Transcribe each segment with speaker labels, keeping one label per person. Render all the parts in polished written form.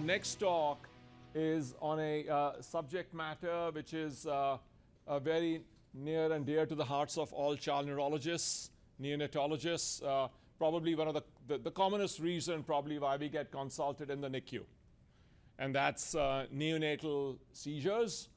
Speaker 1: next talk is on a subject matter which is very near and dear to the hearts of all child neurologists, neonatologists. Probably one of the commonest reason probably why we get consulted in the NICU. And that's neonatal seizures.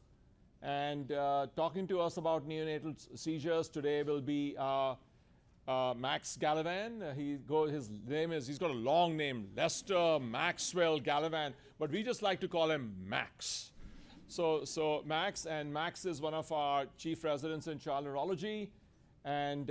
Speaker 1: And talking to us about neonatal seizures today will be Max Gallivan. He's got a long name, Lester Maxwell Gallivan, but we just like to call him Max. So Max is one of our chief residents in child neurology, and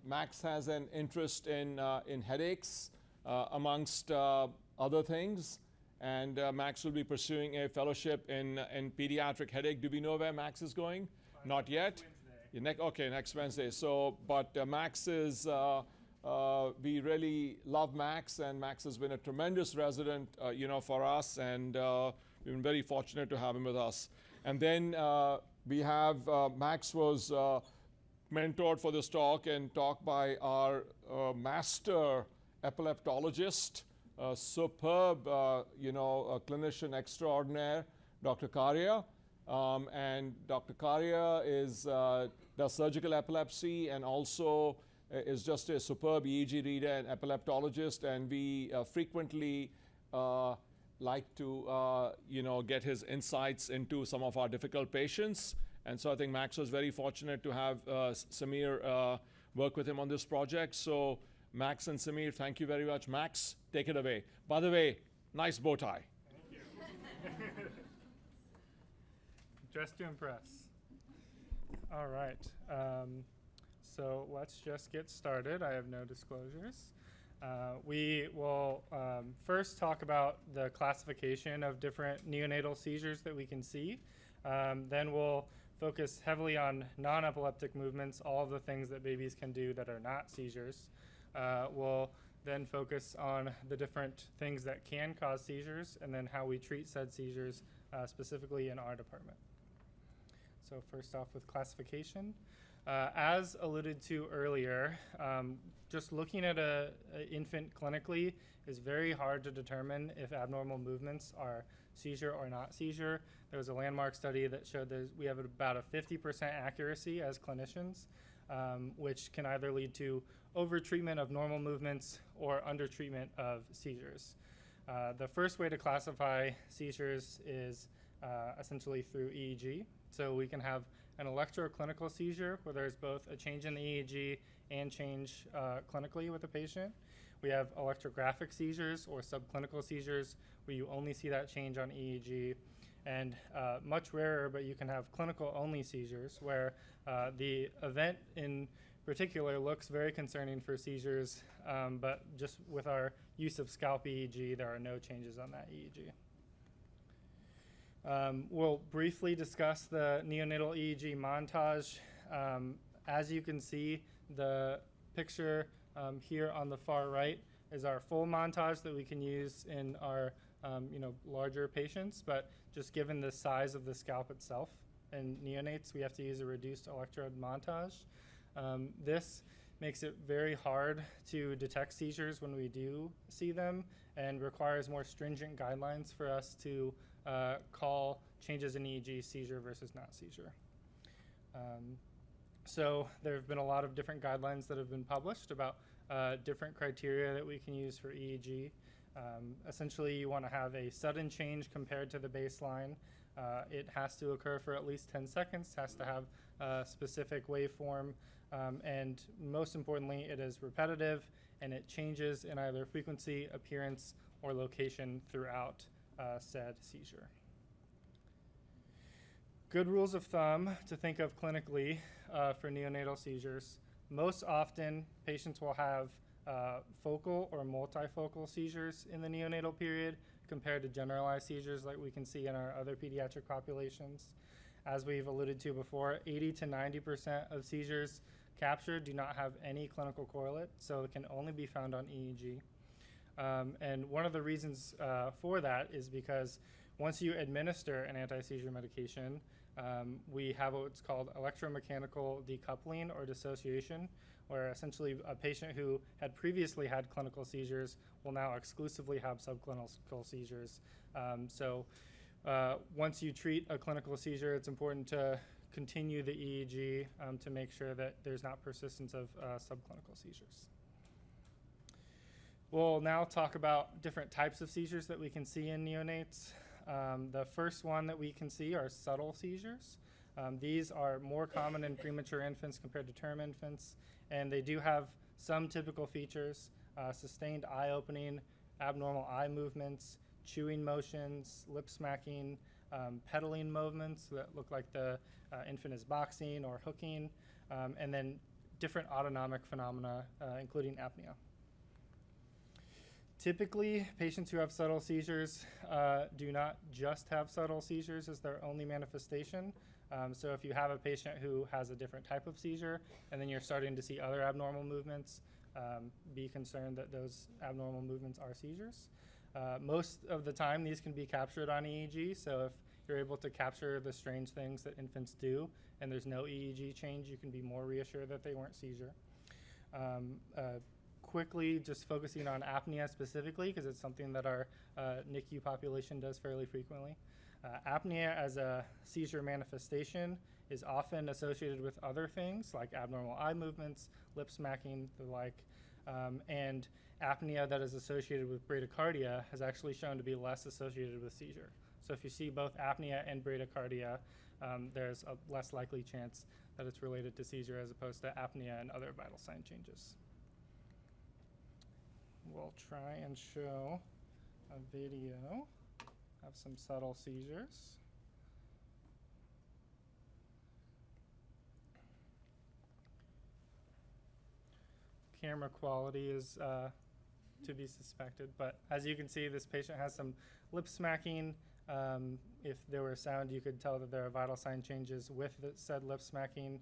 Speaker 1: Max has an interest in headaches amongst other things. And Max will be pursuing a fellowship in pediatric headache. Do we know where Max is going? Not yet. Okay, next Wednesday. But Max is, we really love Max, and Max has been a tremendous resident, for us, and we've been very fortunate to have him with us. And then we have Max was mentored for this talk and talk by our master epileptologist, superb, clinician extraordinaire, Dr. Karia. And Dr. Karia does surgical epilepsy and also is just a superb EEG reader and epileptologist. And we frequently like to, get his insights into some of our difficult patients. And so I think Max was very fortunate to have Samir work with him on this project. So Max and Samir, thank you very much. Max, take it away. By the way, nice bow tie.
Speaker 2: Thank you. Dressed to impress. All right. So let's just get started. I have no disclosures. We will first talk about the classification of different neonatal seizures that we can see. Then we'll focus heavily on non-epileptic movements, all of the things that babies can do that are not seizures. We'll then focus on the different things that can cause seizures and then how we treat said seizures specifically in our department. So first off with classification. As alluded to earlier, just looking at an infant clinically is very hard to determine if abnormal movements are seizure or not seizure. There was a landmark study that showed that we have about a 50% accuracy as clinicians, which can either lead to over-treatment of normal movements or under-treatment of seizures. The first way to classify seizures is essentially through EEG. So we can have an electroclinical seizure where there's both a change in the EEG and change clinically with the patient. We have electrographic seizures or subclinical seizures where you only see that change on EEG. And much rarer, but you can have clinical-only seizures where the event in particular looks very concerning for seizures, but just with our use of scalp EEG, there are no changes on that EEG. We'll briefly discuss the neonatal EEG montage. As you can see, the picture here on the far right is our full montage that we can use in our larger patients, but just given the size of the scalp itself in neonates, we have to use a reduced electrode montage. This makes it very hard to detect seizures when we do see them and requires more stringent guidelines for us to call changes in EEG seizure versus not seizure. So there have been a lot of different guidelines that have been published about different criteria that we can use for EEG. Essentially, you want to have a sudden change compared to the baseline. It has to occur for at least 10 seconds, has to have a specific waveform, and most importantly, it is repetitive, and it changes in either frequency, appearance, or location throughout said seizure. Good rules of thumb to think of clinically for neonatal seizures. Most often, patients will have focal or multifocal seizures in the neonatal period compared to generalized seizures like we can see in our other pediatric populations. As we've alluded to before, 80 to 90% of seizures captured do not have any clinical correlate, so it can only be found on EEG. And one of the reasons for that is because once you administer an anti-seizure medication, we have what's called electromechanical decoupling or dissociation, where essentially a patient who had previously had clinical seizures will now exclusively have subclinical seizures. Once you treat a clinical seizure, it's important to continue the EEG to make sure that there's not persistence of subclinical seizures. We'll now talk about different types of seizures that we can see in neonates. The first one that we can see are subtle seizures. These are more common in premature infants compared to term infants, and they do have some typical features: sustained eye opening, abnormal eye movements, chewing motions, lip smacking, pedaling movements that look like the infant is boxing or hooking, and then different autonomic phenomena, including apnea. Typically, patients who have subtle seizures do not just have subtle seizures as their only manifestation. So if you have a patient who has a different type of seizure and then you're starting to see other abnormal movements, be concerned that those abnormal movements are seizures. Most of the time, these can be captured on EEG. So if you're able to capture the strange things that infants do and there's no EEG change, you can be more reassured that they weren't seizure. Quickly, just focusing on apnea specifically, because it's something that our NICU population does fairly frequently. Apnea as a seizure manifestation is often associated with other things like abnormal eye movements, lip smacking, the like, and apnea that is associated with bradycardia has actually shown to be less associated with seizure. So if you see both apnea and bradycardia, there's a less likely chance that it's related to seizure as opposed to apnea and other vital sign changes. We'll try and show a video of some subtle seizures. Camera quality is to be suspected, but as you can see, this patient has some lip smacking. If there were sound, you could tell that there are vital sign changes with the said lip smacking,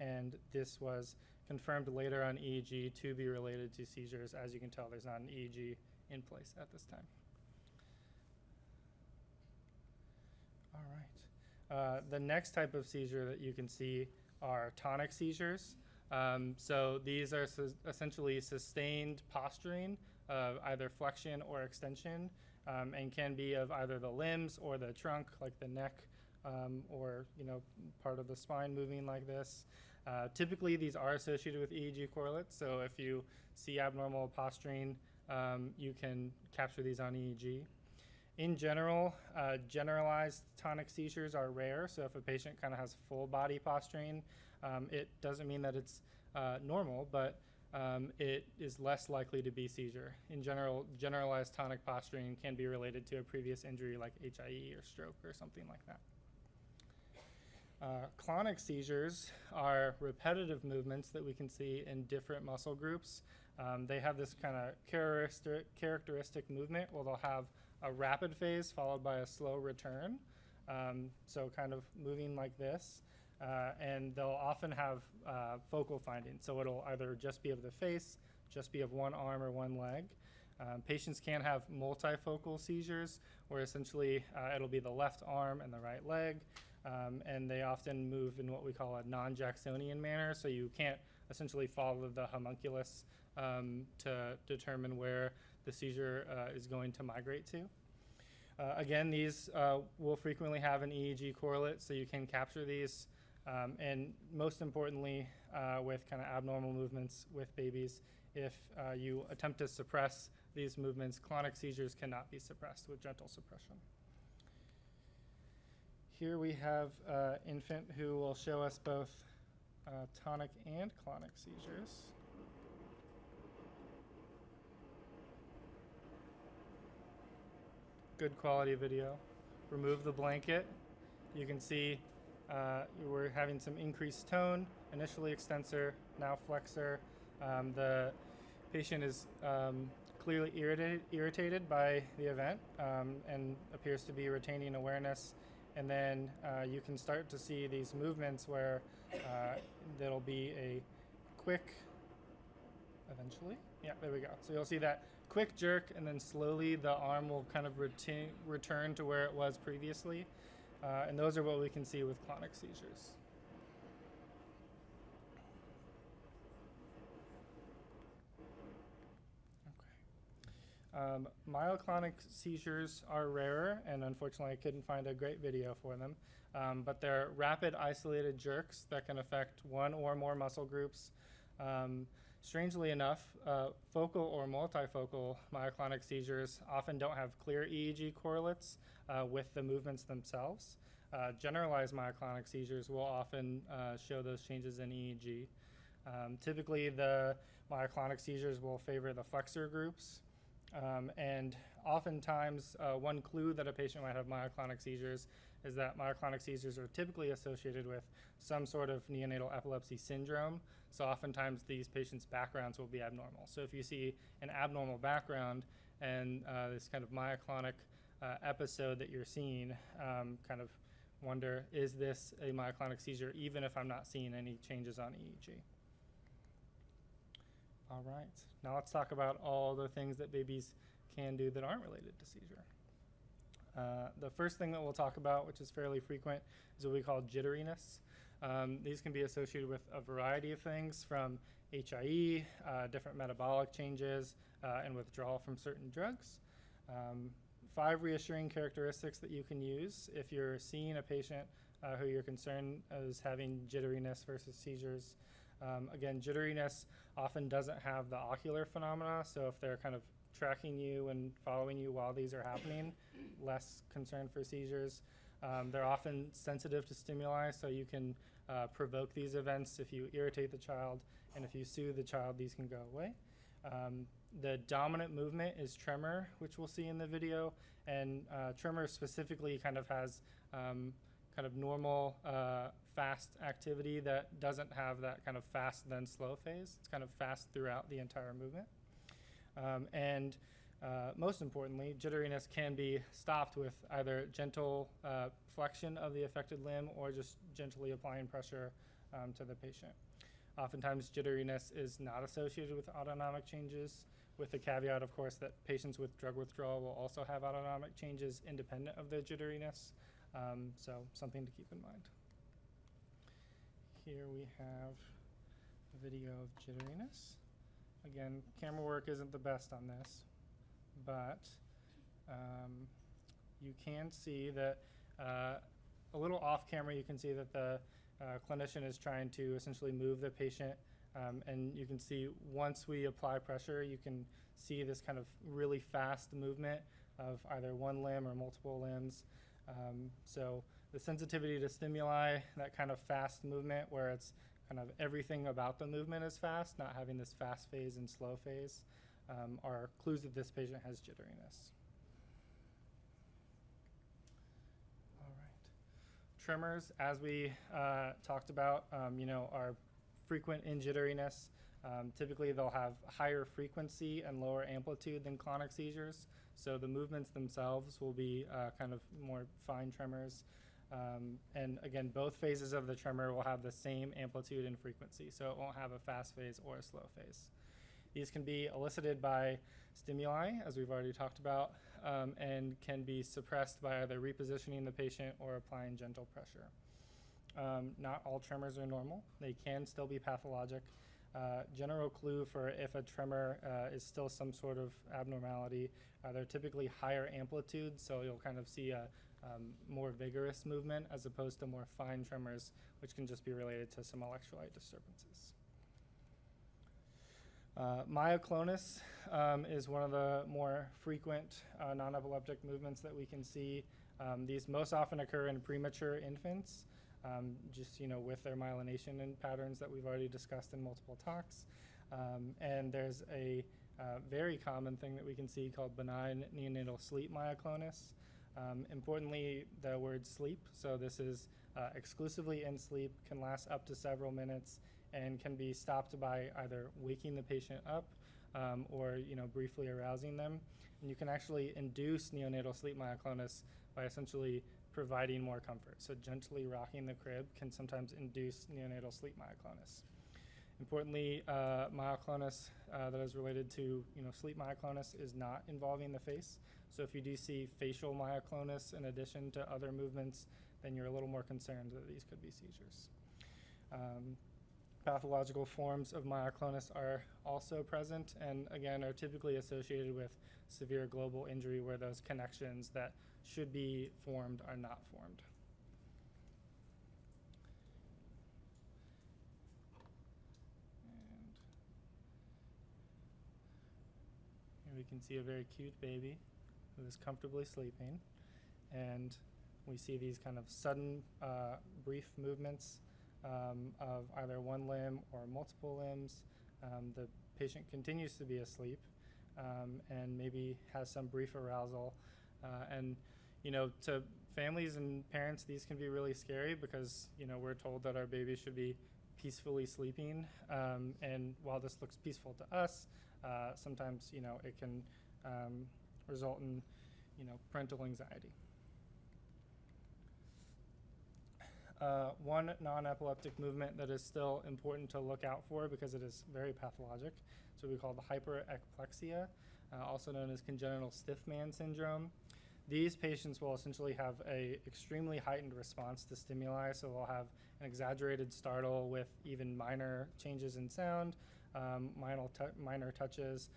Speaker 2: and this was confirmed later on EEG to be related to seizures. As you can tell, there's not an EEG in place at this time. All right. The next type of seizure that you can see are tonic seizures. So these are essentially sustained posturing of either flexion or extension, and can be of either the limbs or the trunk, like the neck, or part of the spine moving like this. Typically, these are associated with EEG correlates, so if you see abnormal posturing, you can capture these on EEG. In general, generalized tonic seizures are rare, so if a patient kind of has full body posturing, it doesn't mean that it's normal, but it is less likely to be seizure. In general, generalized tonic posturing can be related to a previous injury like HIE or stroke or something like that. Clonic seizures are repetitive movements that we can see in different muscle groups. They have this kind of characteristic movement where they'll have a rapid phase followed by a slow return. So kind of moving like this. And they'll often have focal findings. So it'll either just be of the face, just be of one arm or one leg. Patients can have multifocal seizures where essentially it'll be the left arm and the right leg. And they often move in what we call a non-Jacksonian manner, so you can't essentially follow the homunculus to determine where the seizure is going to migrate to. Again, these will frequently have an EEG correlate, so you can capture these. And most importantly, with kind of abnormal movements with babies, if you attempt to suppress these movements, clonic seizures cannot be suppressed with gentle suppression. Here we have an infant who will show us both tonic and clonic seizures. Good quality video. Remove the blanket. You can see we're having some increased tone, initially extensor, now flexor. The patient is clearly irritated by the event and appears to be retaining awareness. And then you can start to see these movements where there'll be a quick, eventually, yeah, there we go. So you'll see that quick jerk, and then slowly the arm will kind of return to where it was previously. and those are what we can see with clonic seizures. Myoclonic seizures are rarer, and unfortunately I couldn't find a great video for them, but they're rapid isolated jerks that can affect one or more muscle groups. Strangely enough, focal or multifocal myoclonic seizures often don't have clear EEG correlates with the movements themselves. Generalized myoclonic seizures will often show those changes in EEG. Typically, the myoclonic seizures will favor the flexor groups. And oftentimes, one clue that a patient might have myoclonic seizures is that myoclonic seizures are typically associated with some sort of neonatal epilepsy syndrome. So oftentimes, these patients' backgrounds will be abnormal. So if you see an abnormal background and this kind of myoclonic episode that you're seeing, kind of wonder, is this a myoclonic seizure, even if I'm not seeing any changes on EEG? All right, now let's talk about all the things that babies can do that aren't related to seizure. The first thing that we'll talk about, which is fairly frequent, is what we call jitteriness. These can be associated with a variety of things, from HIE, different metabolic changes, and withdrawal from certain drugs. 5 reassuring characteristics that you can use if you're seeing a patient who you're concerned is having jitteriness versus seizures. Again, jitteriness often doesn't have the ocular phenomena, so if they're kind of tracking you and following you while these are happening, less concern for seizures. They're often sensitive to stimuli, so you can provoke these events if you irritate the child, and if you soothe the child, these can go away. The dominant movement is tremor, which we'll see in the video, and tremor specifically kind of has kind of normal fast activity that doesn't have that kind of fast then slow phase. It's kind of fast throughout the entire movement. And most importantly, jitteriness can be stopped with either gentle flexion of the affected limb or just gently applying pressure to the patient. Oftentimes, jitteriness is not associated with autonomic changes, with the caveat, of course, that patients with drug withdrawal will also have autonomic changes independent of the jitteriness. So something to keep in mind. Here we have a video of jitteriness. Again, camera work isn't the best on this, but you can see that a little off camera, you can see that the clinician is trying to essentially move the patient, and you can see once we apply pressure, you can see this kind of really fast movement of either one limb or multiple limbs. So the sensitivity to stimuli, that kind of fast movement where it's kind of everything about the movement is fast, not having this fast phase and slow phase, are clues that this patient has jitteriness. All right. Tremors, as we talked about, are frequent in jitteriness. Typically, they'll have higher frequency and lower amplitude than clonic seizures. So the movements themselves will be kind of more fine tremors. And again, both phases of the tremor will have the same amplitude and frequency, so it won't have a fast phase or a slow phase. These can be elicited by stimuli, as we've already talked about, and can be suppressed by either repositioning the patient or applying gentle pressure. Not all tremors are normal. They can still be pathologic. General clue for if a tremor is still some sort of abnormality, they're typically higher amplitude, so you'll kind of see a more vigorous movement as opposed to more fine tremors, which can just be related to some electrolyte disturbances. Myoclonus is one of the more frequent non-epileptic movements that we can see. These most often occur in premature infants, just with their myelination and patterns that we've already discussed in multiple talks. And there's a very common thing that we can see called benign neonatal sleep myoclonus. Importantly, the word sleep, so this is exclusively in sleep, can last up to several minutes, and can be stopped by either waking the patient up or briefly arousing them. And you can actually induce neonatal sleep myoclonus by essentially providing more comfort. So gently rocking the crib can sometimes induce neonatal sleep myoclonus. Importantly, myoclonus that is related to sleep myoclonus is not involving the face. So if you do see facial myoclonus in addition to other movements, then you're a little more concerned that these could be seizures. Pathological forms of myoclonus are also present and again are typically associated with severe global injury where those connections that should be formed are not formed. And here we can see a very cute baby who is comfortably sleeping, and we see these kind of sudden brief movements of either one limb or multiple limbs. The patient continues to be asleep and maybe has some brief arousal. And, you know, to families and parents, these can be really scary because, you know, we're told that our baby should be peacefully sleeping. And while this looks peaceful to us, sometimes, you know, it can result in, you know, parental anxiety. One non-epileptic movement that is still important to look out for because it is very pathologic, so we call the hyperekplexia, also known as congenital stiff man syndrome. These patients will essentially have a extremely heightened response to stimuli, so they'll have an exaggerated startle with even minor changes in sound, minor touches,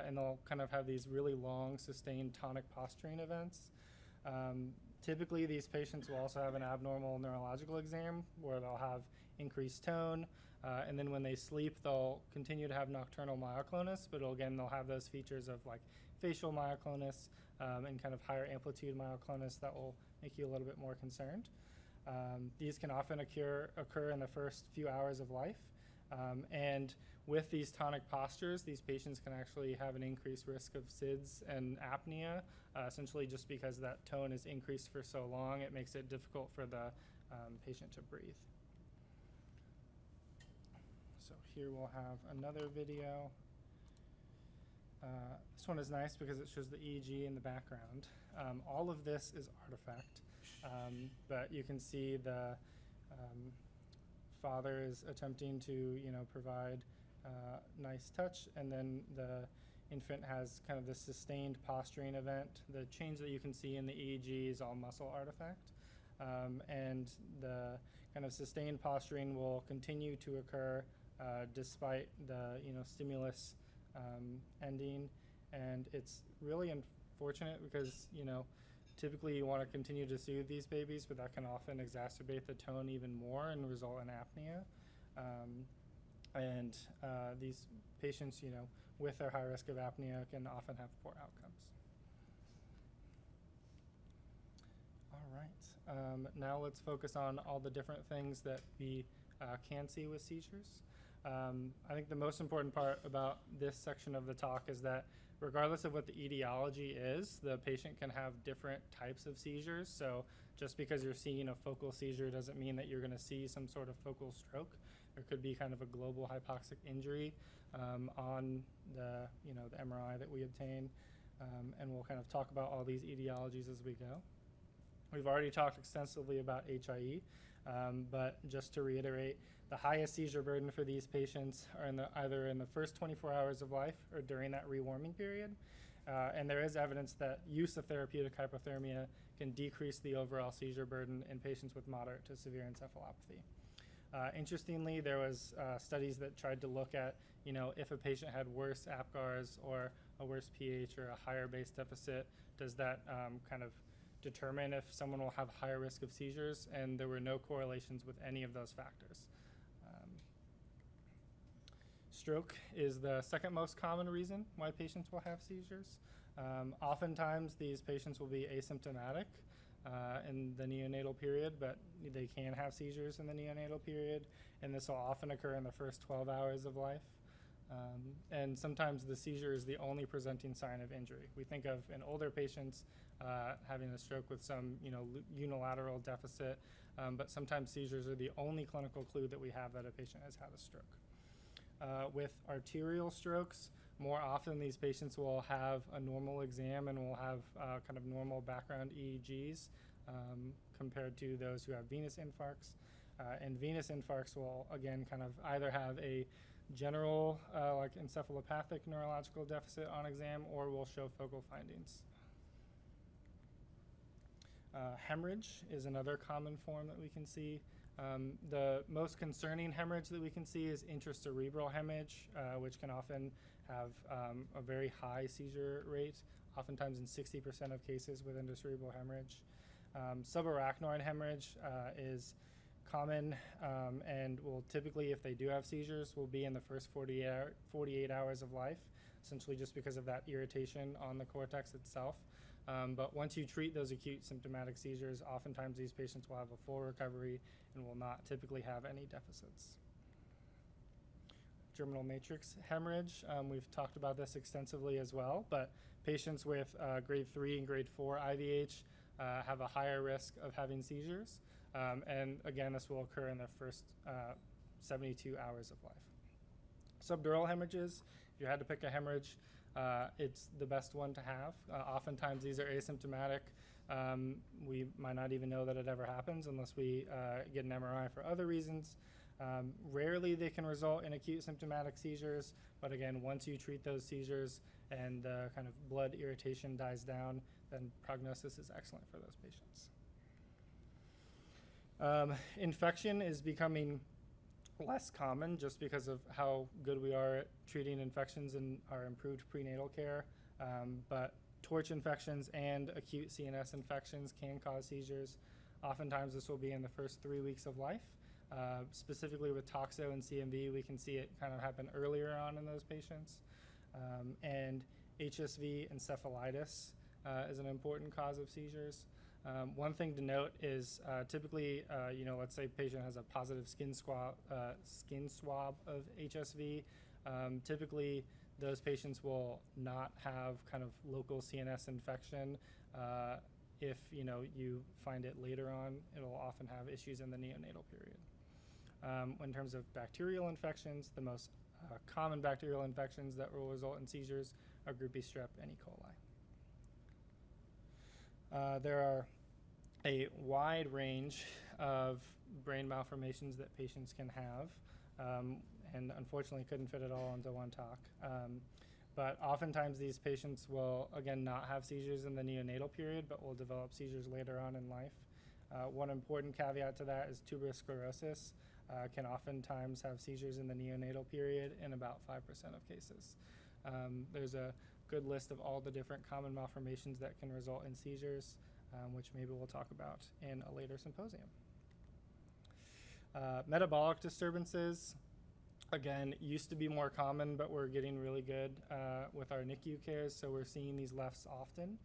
Speaker 2: and they'll kind of have these really long, sustained tonic posturing events. Typically, these patients will also have an abnormal neurological exam where they'll have increased tone, and then when they sleep, they'll continue to have nocturnal myoclonus, but again, they'll have those features of like facial myoclonus and kind of higher amplitude myoclonus that will make you a little bit more concerned. These can often occur in the first few hours of life, and with these tonic postures, these patients can actually have an increased risk of SIDS and apnea, essentially just because that tone is increased for so long, it makes it difficult for the patient to breathe. So here we'll have another video. This one is nice because it shows the EEG in the background. All of this is artifact, but you can see the father is attempting to, you know, provide nice touch, and then the infant has kind of this sustained posturing event. The change that you can see in the EEG is all muscle artifact, and the kind of sustained posturing will continue to occur despite the, you know, stimulus ending, and it's really unfortunate because, you know, typically you want to continue to soothe these babies, but that can often exacerbate the tone even more and result in apnea. And these patients, you know, with their high risk of apnea can often have poor outcomes. All right, now let's focus on all the different things that we can see with seizures. I think the most important part about this section of the talk is that regardless of what the etiology is, the patient can have different types of seizures. So just because you're seeing a focal seizure doesn't mean that you're going to see some sort of focal stroke. There could be kind of a global hypoxic injury on the, you know, the MRI that we obtain, and we'll kind of talk about all these etiologies as we go. We've already talked extensively about HIE, but just to reiterate, the highest seizure burden for these patients are either in the first 24 hours of life or during that rewarming period. And there is evidence that use of therapeutic hypothermia can decrease the overall seizure burden in patients with moderate to severe encephalopathy. Interestingly, there was studies that tried to look at, you know, if a patient had worse APGARs or a worse pH or a higher base deficit, does that kind of determine if someone will have higher risk of seizures? And there were no correlations with any of those factors. Stroke is the second most common reason why patients will have seizures. Oftentimes, these patients will be asymptomatic in the neonatal period, but they can have seizures in the neonatal period, and this will often occur in the first 12 hours of life. And sometimes the seizure is the only presenting sign of injury. We think of in older patients having a stroke with some, you know, unilateral deficit, but sometimes seizures are the only clinical clue that we have that a patient has had a stroke. With arterial strokes, more often these patients will have a normal exam and will have kind of normal background EEGs compared to those who have venous infarcts. And venous infarcts will, again, kind of either have a general like encephalopathic neurological deficit on exam or will show focal findings. Hemorrhage is another common form that we can see. The most concerning hemorrhage that we can see is intracerebral hemorrhage, which can often have a very high seizure rate, oftentimes in 60% of cases with intracerebral hemorrhage. Subarachnoid hemorrhage is common and will typically, if they do have seizures, will be in the first 48 hours of life, essentially just because of that irritation on the cortex itself. But once you treat those acute symptomatic seizures, oftentimes these patients will have a full recovery and will not typically have any deficits. Germinal matrix hemorrhage, we've talked about this extensively as well, but patients with grade 3 and grade 4 IVH have a higher risk of having seizures. And again, this will occur in the first 72 hours of life. Subdural hemorrhages, if you had to pick a hemorrhage, it's the best one to have. Oftentimes these are asymptomatic. We might not even know that it ever happens unless we get an MRI for other reasons. Rarely they can result in acute symptomatic seizures, but again, once you treat those seizures and the kind of blood irritation dies down, then prognosis is excellent for those patients. Infection is becoming less common just because of how good we are at treating infections in our improved prenatal care. But torch infections and acute CNS infections can cause seizures. Oftentimes this will be in the first 3 weeks of life. Specifically with toxo and CMV, we can see it kind of happen earlier on in those patients. And HSV encephalitis is an important cause of seizures. One thing to note is typically, let's say a patient has a positive skin swab of HSV. Typically, those patients will not have kind of local CNS infection. If you find it later on, it'll often have issues in the neonatal period. In terms of bacterial infections, the most common bacterial infections that will result in seizures are group B strep and E. coli. There are a wide range of brain malformations that patients can have, and unfortunately couldn't fit it all into one talk. But oftentimes these patients will, again, not have seizures in the neonatal period, but will develop seizures later on in life. One important caveat to that is tuberous sclerosis can oftentimes have seizures in the neonatal period in about 5% of cases. There's a good list of all the different common malformations that can result in seizures, which maybe we'll talk about in a later symposium. Metabolic disturbances, again, used to be more common, but we're getting really good with our NICU cares, so we're seeing these less often.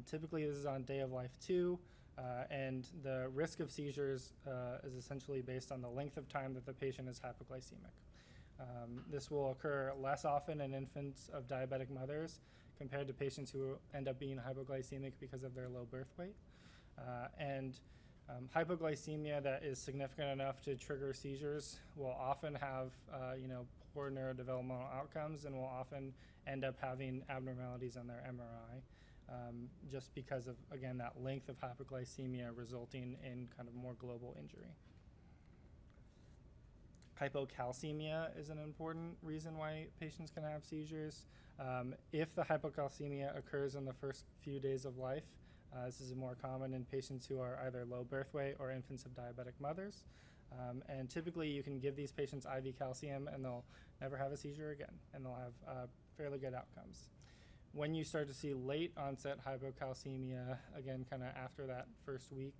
Speaker 2: Typically, this is on day of life 2, and the risk of seizures is essentially based on the length of time that the patient is hypoglycemic. This will occur less often in infants of diabetic mothers compared to patients who end up being hypoglycemic because of their low birth weight. Hypoglycemia that is significant enough to trigger seizures will often have poor neurodevelopmental outcomes and will often end up having abnormalities on their MRI just because of, again, that length of hypoglycemia resulting in kind of more global injury. Hypocalcemia is an important reason why patients can have seizures. If the hypocalcemia occurs in the first few days of life, this is more common in patients who are either low birth weight or infants of diabetic mothers. And typically you can give these patients IV calcium and they'll never have a seizure again, and they'll have fairly good outcomes. When you start to see late onset hypocalcemia, again, kind of after that first week,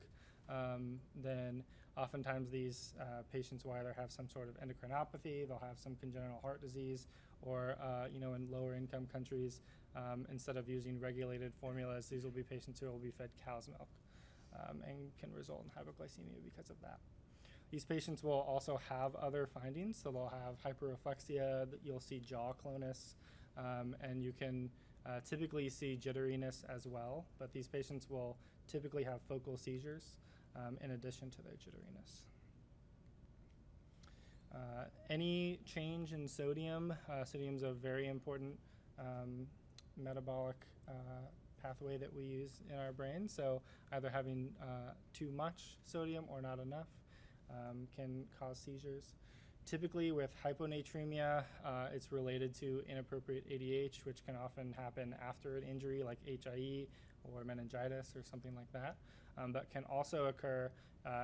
Speaker 2: then oftentimes these patients will either have some sort of endocrinopathy, they'll have some congenital heart disease, or in lower income countries, instead of using regulated formulas, these will be patients who will be fed cow's milk and can result in hypoglycemia because of that. These patients will also have other findings, so they'll have hyperreflexia, you'll see jaw clonus, and you can typically see jitteriness as well, but these patients will typically have focal seizures in addition to their jitteriness. Any change in sodium, sodium is a very important metabolic pathway that we use in our brain, so either having too much sodium or not enough can cause seizures. Typically with hyponatremia, it's related to inappropriate ADH, which can often happen after an injury like HIE or meningitis or something like that, but can also occur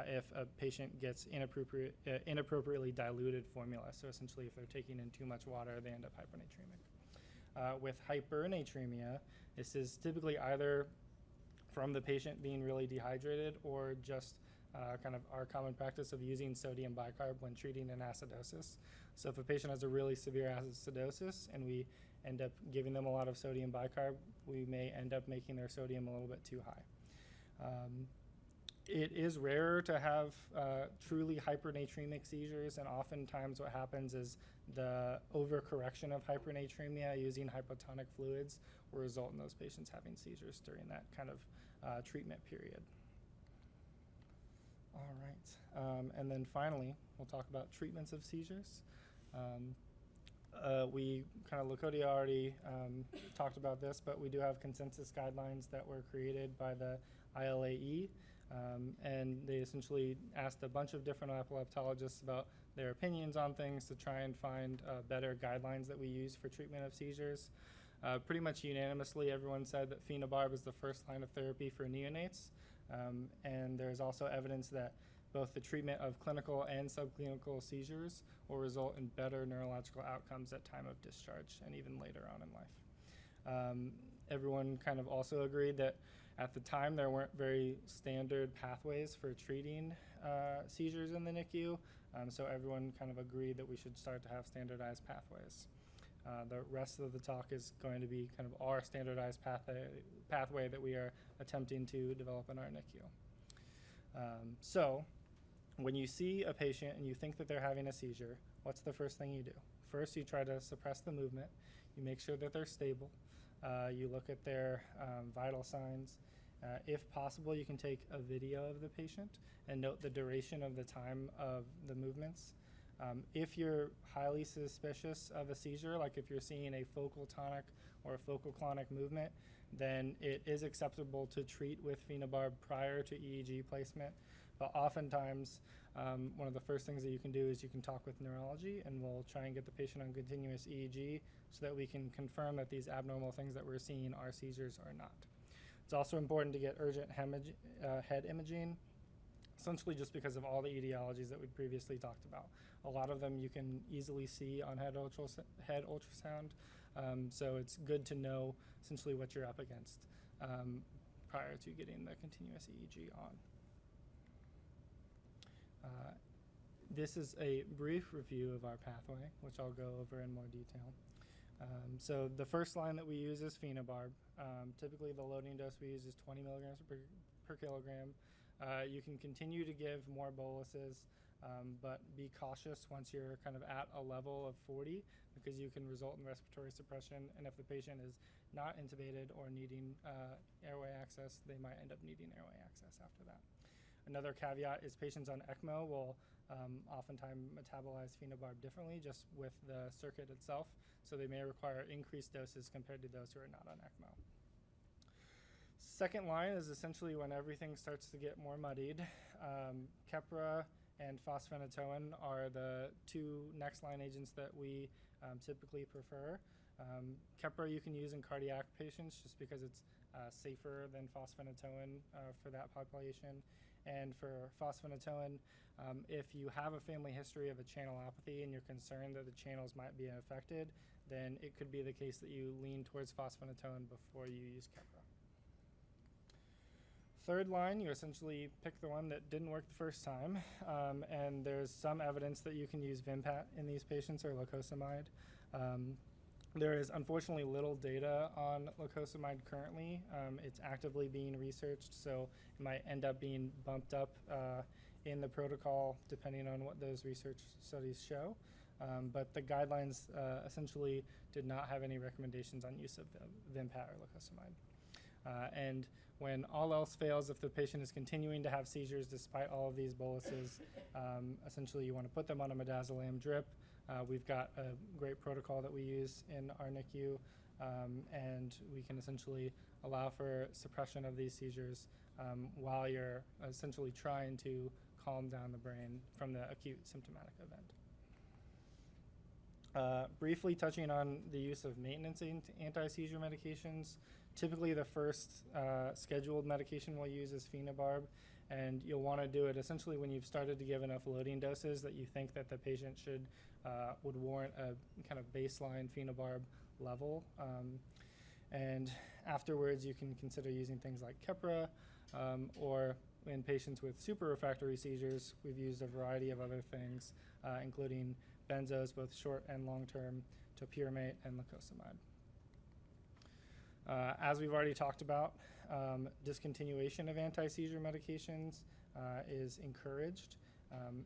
Speaker 2: if a patient gets inappropriately diluted formula. So essentially if they're taking in too much water, they end up hyponatremic. With hypernatremia, this is typically either from the patient being really dehydrated or just kind of our common practice of using sodium bicarb when treating an acidosis. So if a patient has a really severe acidosis and we end up giving them a lot of sodium bicarb, we may end up making their sodium a little bit too high. It is rarer to have truly hypernatremic seizures, and oftentimes what happens is the overcorrection of hypernatremia using hypotonic fluids will result in those patients having seizures during that kind of treatment period. All right, and then finally, we'll talk about treatments of seizures. We kind of, Lakotia already talked about this, but we do have consensus guidelines that were created by the ILAE, and they essentially asked a bunch of different epileptologists about their opinions on things to try and find better guidelines that we use for treatment of seizures. Pretty much unanimously, everyone said that phenobarb is the first line of therapy for neonates. And there's also evidence that both the treatment of clinical and subclinical seizures will result in better neurological outcomes at time of discharge and even later on in life. Everyone kind of also agreed that at the time there weren't very standard pathways for treating seizures in the NICU, so everyone kind of agreed that we should start to have standardized pathways. The rest of the talk is going to be kind of our standardized pathway that we are attempting to develop in our NICU. So when you see a patient and you think that they're having a seizure, what's the first thing you do? First, you try to suppress the movement. You make sure that they're stable. You look at their vital signs. If possible, you can take a video of the patient and note the duration of the time of the movements. If you're highly suspicious of a seizure, like if you're seeing a focal tonic or a focal clonic movement, then it is acceptable to treat with phenobarb prior to EEG placement. But oftentimes, one of the first things that you can do is you can talk with neurology, and we'll try and get the patient on continuous EEG so that we can confirm that these abnormal things that we're seeing are seizures or not. It's also important to get urgent head imaging, essentially just because of all the etiologies that we previously talked about. A lot of them you can easily see on head ultrasound, so it's good to know essentially what you're up against prior to getting the continuous EEG on. This is a brief review of our pathway, which I'll go over in more detail. So the first line that we use is phenobarb. Typically the loading dose we use is 20 milligrams per kilogram. You can continue to give more boluses, but be cautious once you're kind of at a level of 40, because you can result in respiratory suppression, and if the patient is not intubated or needing airway access, they might end up needing airway access after that. Another caveat is patients on ECMO will oftentimes metabolize phenobarb differently just with the circuit itself, so they may require increased doses compared to those who are not on ECMO. Second line is essentially when everything starts to get more muddied. Keppra and fosphenytoin are the two next line agents that we typically prefer. Keppra you can use in cardiac patients just because it's safer than fosphenytoin for that population. And for fosphenytoin, if you have a family history of a channelopathy and you're concerned that the channels might be affected, then it could be the case that you lean towards fosphenytoin before you use Keppra. Third line, you essentially pick the one that didn't work the first time, and there's some evidence that you can use Vimpat in these patients or lacosamide. There is unfortunately little data on lacosamide currently. It's actively being researched, so it might end up being bumped up in the protocol depending on what those research studies show. But the guidelines essentially did not have any recommendations on use of Vimpat or lacosamide. And when all else fails, if the patient is continuing to have seizures despite all of these boluses, essentially you want to put them on a midazolam drip. We've got a great protocol that we use in our NICU, and we can essentially allow for suppression of these seizures while you're essentially trying to calm down the brain from the acute symptomatic event. Briefly touching on the use of maintenance anti-seizure medications. Typically the first scheduled medication we'll use is phenobarb, and you'll want to do it essentially when you've started to give enough loading doses that you think that the patient would warrant a kind of baseline phenobarb level. And afterwards you can consider using things like Keppra, or in patients with super refractory seizures, we've used a variety of other things, including benzos, both short and long-term, topiramate, and lacosamide. As we've already talked about, discontinuation of anti-seizure medications is encouraged.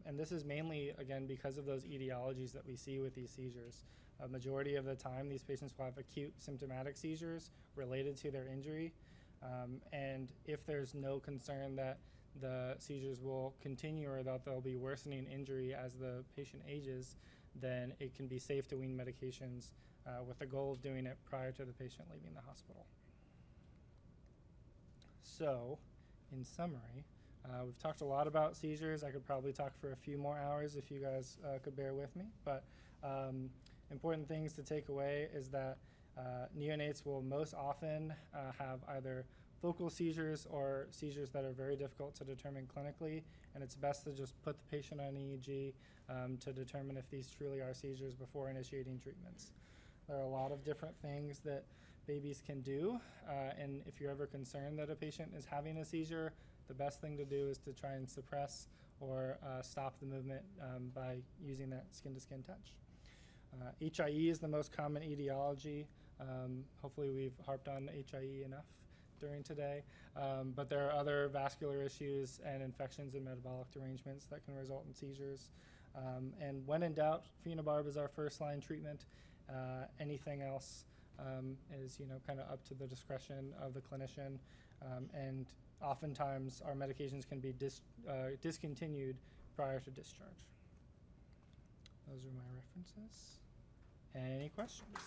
Speaker 2: And this is mainly, again, because of those etiologies that we see with these seizures. A majority of the time, these patients will have acute symptomatic seizures related to their injury. And if there's no concern that the seizures will continue or that there'll be worsening injury as the patient ages, then it can be safe to wean medications with the goal of doing it prior to the patient leaving the hospital. So, in summary, we've talked a lot about seizures. I could probably talk for a few more hours if you guys could bear with me, but important things to take away is that neonates will most often have either focal seizures or seizures that are very difficult to determine clinically, and it's best to just put the patient on EEG to determine if these truly are seizures before initiating treatments. There are a lot of different things that babies can do, and if you're ever concerned that a patient is having a seizure, the best thing to do is to try and suppress or stop the movement by using that skin-to-skin touch. HIE is the most common etiology. Hopefully we've harped on HIE enough during today, but there are other vascular issues and infections and metabolic derangements that can result in seizures. And when in doubt, phenobarb is our first-line treatment. Anything else is, kind of up to the discretion of the clinician, and oftentimes our medications can be discontinued prior to discharge. Those are my references. Any questions?